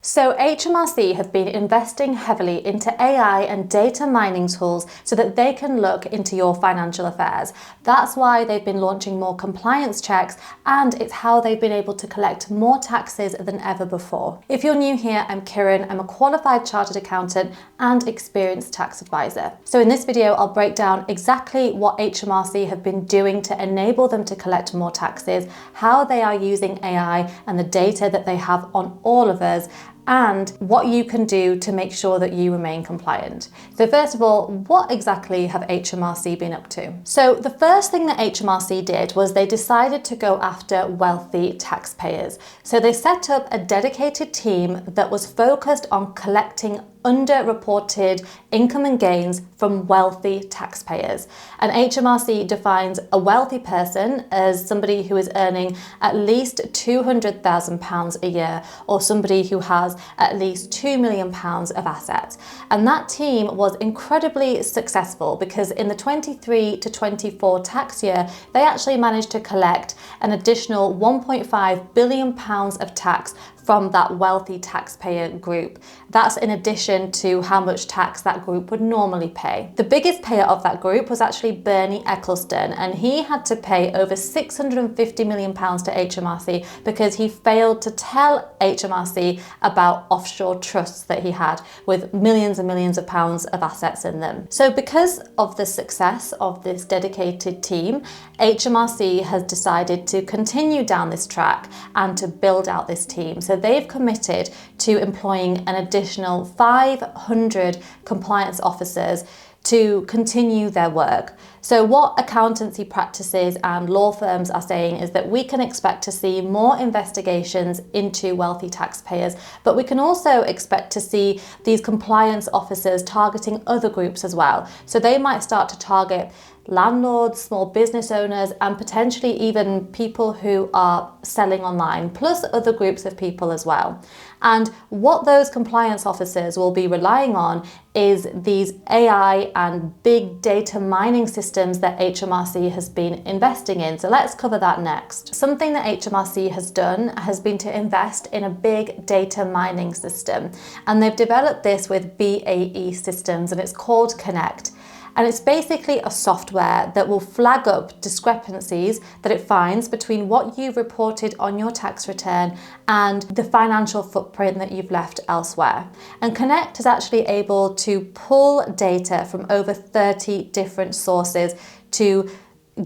So HMRC have been investing heavily into AI and data mining tools so that they can look into your financial affairs. That's why they've been launching more compliance checks, and it's how they've been able to collect more taxes than ever before. If you're new here, I'm Kiran. I'm a qualified chartered accountant and experienced tax advisor. So in this video, I'll break down exactly what HMRC have been doing to enable them to collect more taxes, how they are using AI and the data that they have on all of us, and what you can do to make sure that you remain compliant. So first of all, what exactly have HMRC been up to? So the first thing that HMRC did was they decided to go after wealthy taxpayers. So they set up a dedicated team that was focused on collecting underreported income and gains from wealthy taxpayers. And HMRC defines a wealthy person as somebody who is earning at least £200,000 a year, or somebody who has at least £2 million of assets. And that team was incredibly successful because in the 23 to 24 tax year, they actually managed to collect an additional £1.5 billion of tax from that wealthy taxpayer group. That's in addition to how much tax that group would normally pay. The biggest payer of that group was actually Bernie Ecclestone, and he had to pay over £650 million to HMRC because he failed to tell HMRC about offshore trusts that he had with millions and millions of pounds of assets in them. So because of the success of this dedicated team, HMRC has decided to continue down this track and to build out this team. So they've committed to employing an additional 500 compliance officers to continue their work. So what accountancy practices and law firms are saying is that we can expect to see more investigations into wealthy taxpayers, but we can also expect to see these compliance officers targeting other groups as well. So they might start to target landlords, small business owners, and potentially even people who are selling online, plus other groups of people as well. And what those compliance officers will be relying on is these AI and big data mining systems that HMRC has been investing in. So let's cover that next. Something that HMRC has done has been to invest in a big data mining system. And they've developed this with BAE Systems, and it's called Connect. And it's basically a software that will flag up discrepancies that it finds between what you've reported on your tax return and the financial footprint that you've left elsewhere. And Connect is actually able to pull data from over 30 different sources to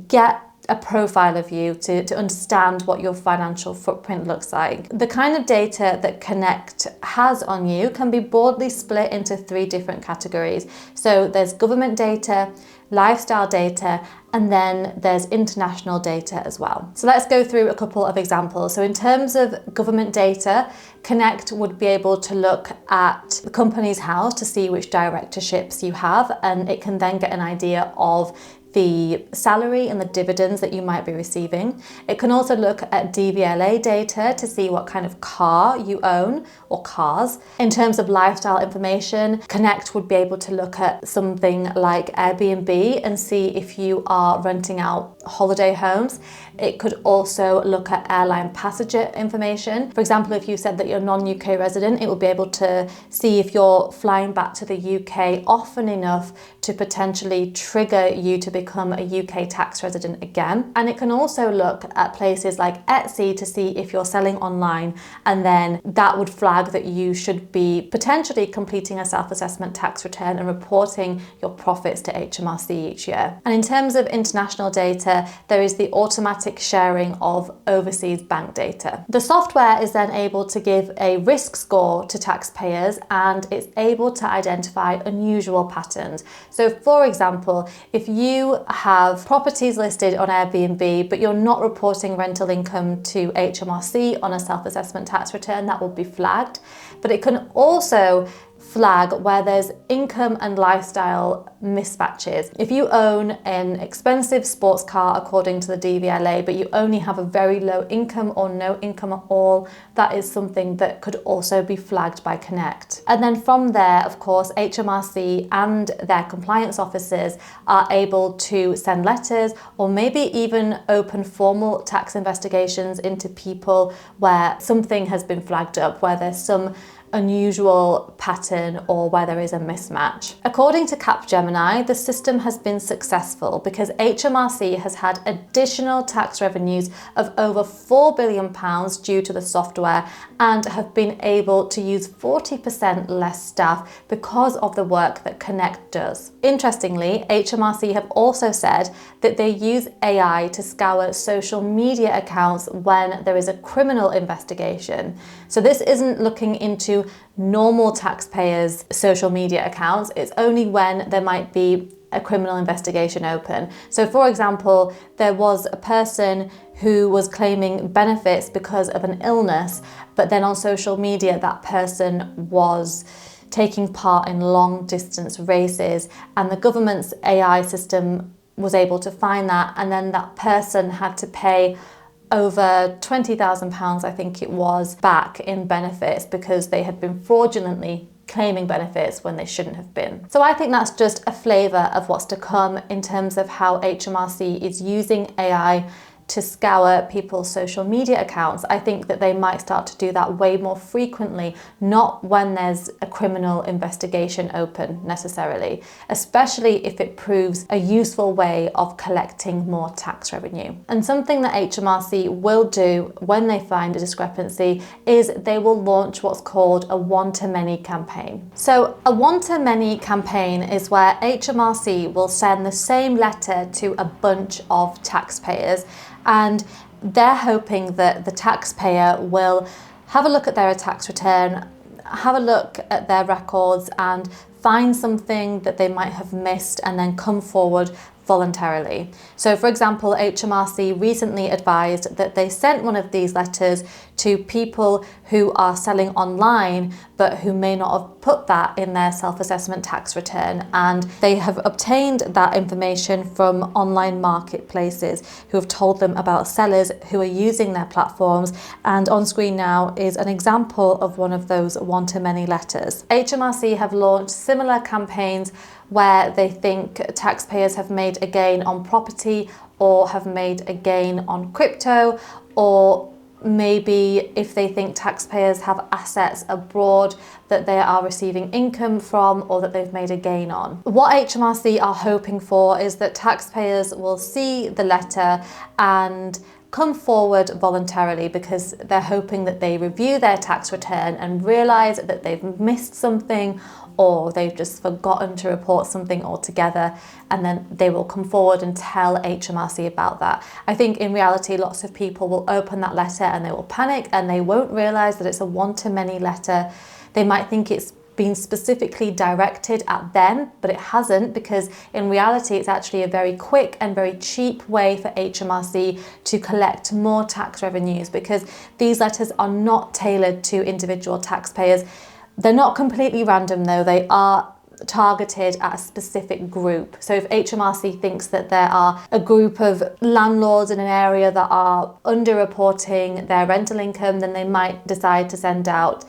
get a profile of you, to understand what your financial footprint looks like. The kind of data that Connect has on you can be broadly split into 3 different categories. So there's government data, lifestyle data, and then there's international data as well. So let's go through a couple of examples. So in terms of government data, Connect would be able to look at the company's house to see which directorships you have, and it can then get an idea of the salary and the dividends that you might be receiving. It can also look at DVLA data to see what kind of car you own or cars. In terms of lifestyle information, Connect would be able to look at something like Airbnb and see if you are renting out holiday homes. It could also look at airline passenger information. For example, if you said that you're a non-UK resident, it will be able to see if you're flying back to the UK often enough to potentially trigger you to become a UK tax resident again. And it can also look at places like Etsy to see if you're selling online, and then that would flag that you should be potentially completing a self-assessment tax return and reporting your profits to HMRC each year. And in terms of international data, there is the automatic sharing of overseas bank data. The software is then able to give a risk score to taxpayers, and it's able to identify unusual patterns. So for example, if you have properties listed on Airbnb, but you're not reporting rental income to HMRC on a self-assessment tax return, that will be flagged. But it can also flag where there's income and lifestyle mismatches. If you own an expensive sports car according to the DVLA, but you only have a very low income or no income at all, that is something that could also be flagged by Connect. And then from there, of course, HMRC and their compliance officers are able to send letters or maybe even open formal tax investigations into people where something has been flagged up, where there's some unusual pattern or where there is a mismatch. According to Capgemini, the system has been successful because HMRC has had additional tax revenues of over £4 billion due to the software and have been able to use 40% less staff because of the work that Connect does. Interestingly, HMRC have also said that they use AI to scour social media accounts when there is a criminal investigation. So this isn't looking into normal taxpayers' social media accounts, it's only when there might be a criminal investigation open. So for example, there was a person who was claiming benefits because of an illness, but then on social media that person was taking part in long distance races, and the government's AI system was able to find that, and then that person had to pay over £20,000, I think it was, back in benefits because they had been fraudulently claiming benefits when they shouldn't have been. So I think that's just a flavour of what's to come in terms of how HMRC is using AI to scour people's social media accounts. I think that they might start to do that way more frequently, not when there's a criminal investigation open necessarily, especially if it proves a useful way of collecting more tax revenue. And something that HMRC will do when they find a discrepancy is they will launch what's called a one-to-many campaign. So a one-to-many campaign is where HMRC will send the same letter to a bunch of taxpayers, and they're hoping that the taxpayer will have a look at their tax return, have a look at their records and find something that they might have missed and then come forward voluntarily. So for example, HMRC recently advised that they sent one of these letters to people who are selling online but who may not have put that in their self-assessment tax return, and they have obtained that information from online marketplaces who have told them about sellers who are using their platforms, and on screen now is an example of one of those one-to-many letters. HMRC have launched similar campaigns where they think taxpayers have made a gain on property or have made a gain on crypto, or maybe if they think taxpayers have assets abroad that they are receiving income from or that they've made a gain on. What HMRC are hoping for is that taxpayers will see the letter and come forward voluntarily because they're hoping that they review their tax return and realise that they've missed something or they've just forgotten to report something altogether, and then they will come forward and tell HMRC about that. I think in reality lots of people will open that letter and they will panic and they won't realise that it's a one-to-many letter. They might think it's been specifically directed at them, but it hasn't, because in reality it's actually a very quick and very cheap way for HMRC to collect more tax revenues, because these letters are not tailored to individual taxpayers. They're not completely random though, they are targeted at a specific group. So if HMRC thinks that there are a group of landlords in an area that are underreporting their rental income, then they might decide to send out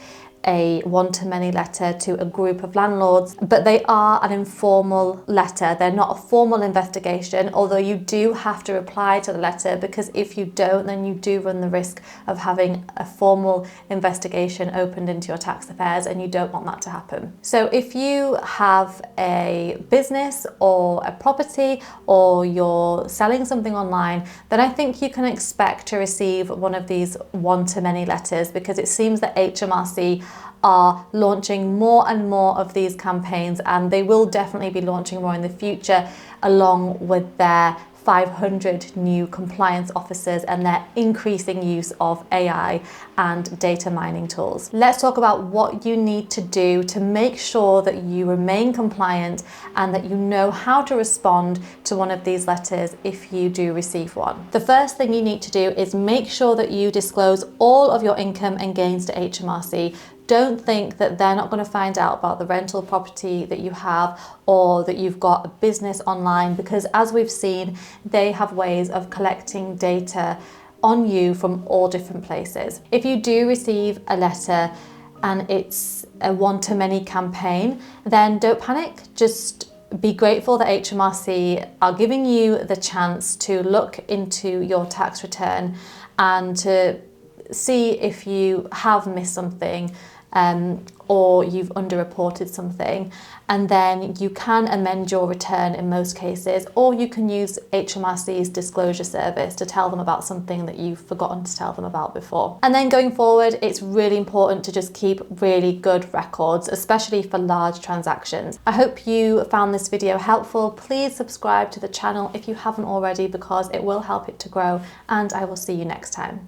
a one-to-many letter to a group of landlords, but they are an informal letter. They're not a formal investigation, although you do have to reply to the letter, because if you don't, then you do run the risk of having a formal investigation opened into your tax affairs, and you don't want that to happen. So if you have a business or a property, or you're selling something online, then I think you can expect to receive one of these one-to-many letters, because it seems that HMRC are launching more and more of these campaigns, and they will definitely be launching more in the future, along with their 500 new compliance officers and their increasing use of AI and data mining tools. Let's talk about what you need to do to make sure that you remain compliant and that you know how to respond to one of these letters if you do receive one. The first thing you need to do is make sure that you disclose all of your income and gains to HMRC. Don't think that they're not going to find out about the rental property that you have, or that you've got a business online, because as we've seen, they have ways of collecting data on you from all different places. If you do receive a letter and it's a one-to-many campaign, then don't panic. Just be grateful that HMRC are giving you the chance to look into your tax return and to see if you have missed something, or you've underreported something, and then you can amend your return in most cases, or you can use HMRC's disclosure service to tell them about something that you've forgotten to tell them about before. And then going forward, it's really important to just keep really good records, especially for large transactions. I hope you found this video helpful. Please subscribe to the channel if you haven't already, because it will help it to grow, and I will see you next time.